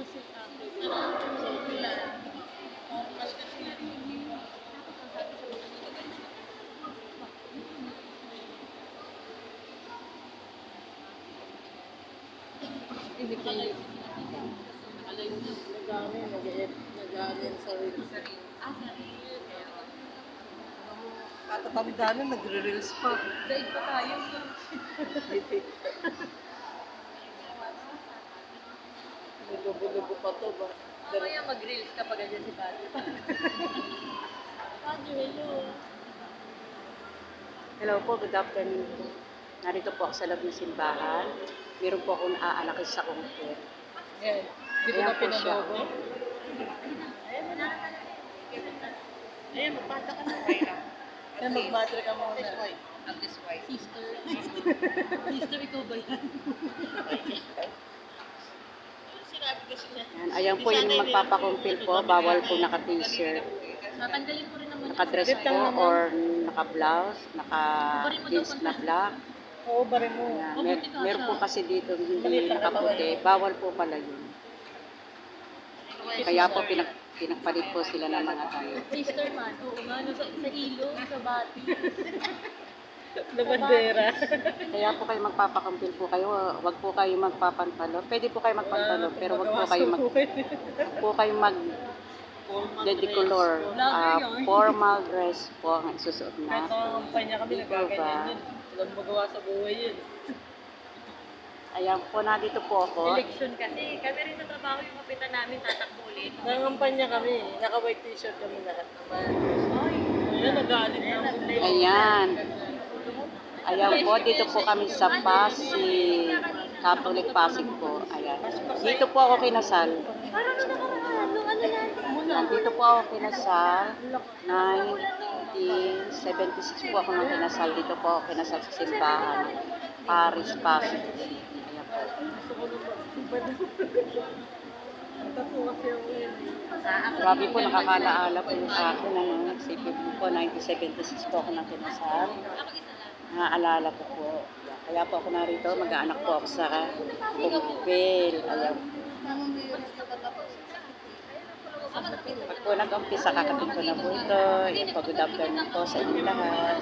Hindi ko alam. Nag-aamin sa reels. Katatanda na, nagre-reels pa. Daig pa tayo. Lubo-lubo pa to ba? Mamaya mag-reels kapag ganyan si Padre. Padre, hello. Hello po, good afternoon po. Narito po ako sa loob ng simbahan. Meron po akong aalakin sa ungkir. Ayan. Dito Ayan na po siya. pinanobo. Ayan, magpata ka na kayo. Ayan, mag-battery ka muna. At this white. Sister. Sister, ikaw ba yan? Sinabi kasi niya. Ayan po yung magpapakumpil po. Bawal po naka-t-shirt. Tatanggalin ko rin naman. Naka-dress po or naka-blouse, naka-jeans na black. Oo, bari mo. Ayan. Meron po kasi dito hindi nakaputi. Bawal po pala yun. Kaya po pinagpalit po sila ng mga tayo. Sister man, oo nga, sa ilong, sa bati. Na bandera. Kaya po kayo magpapakumpil po kayo. Wag po kayo magpapantalon. Pwede po kayo magpantalon, pero wag po kayo mag dedicolor. Formal dress po ang isusuot Kahit na. mga kampanya kami, nagaganyan yun. Walang magawa sa buhay yun. Ayan po, nandito po ako. Election kasi. Kami rin sa trabaho yung kapitan namin, tatakbo ulit. Nangampanya kami. Naka-white t-shirt kami lahat naman. Ayan, nag-aalit na ang mundo. Ayan. Ayan po, dito po kami sa Pasig. Catholic Pasig po. Ayan. Dito po ako kinasal. Parang Nandito po ako kinasal. 1976 po ako nang kinasal. Dito po ako kinasal sa simbahan. Paris, Pasig. Ayan po. Tato kasi ako yun. Grabe po, nakakalaala po yung akin. Nagsipin po, 1976 po ako nang kinasal. Naaalala ko po. Kaya po ako narito, mag-aanak po ako sa kumpil. Ayan. Pag po nag-umpisa, kakatin ko na po ito. Yung good afternoon po sa inyo lahat.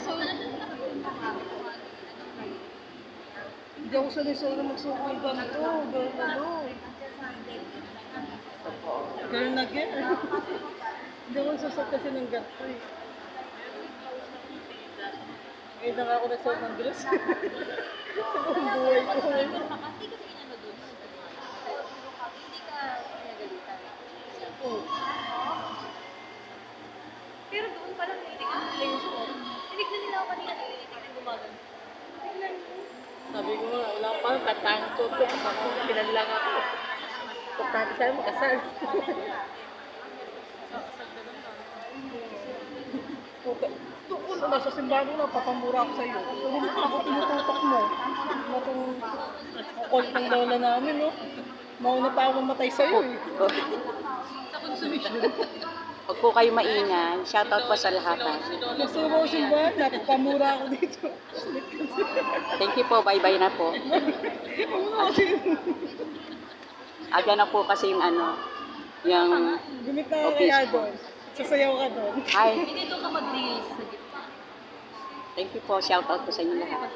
Hindi ako sanay na magsuko ng ganito. Ganun ano. Ito po. Ganun na ganun. Hindi ako susot kasi ng ganito eh. Ngayon na nga ako nagsuot ng dress. Sa buong buhay ko. Pero doon pa lang nilitignan nila yung suot. Tinignan nila ako kanina, nilitignan gumagano. Tignan mo. Sabi ko nga, wala pa, katang ko. Pinanlang ako. Pagkati sa'yo, makasal. Tukul, nasa simbahan mo na, papamura ako sa'yo. Hindi ako tinututok mo. Matong kukol ng lola namin, no? Mauna pa ako mamatay sa'yo, eh. Sa consumption. Huwag po kayo maingay. Shoutout po sa lahat. Gusto mo ako simbahan, napapamura ako dito. Thank you po. Bye-bye na po. Aga na po kasi yung ano, yung Gumit na ako kaya doon. Sasayaw ka doon. hi. Hindi dito ka mag-reels. Thank you po. Shoutout po sa inyo lahat.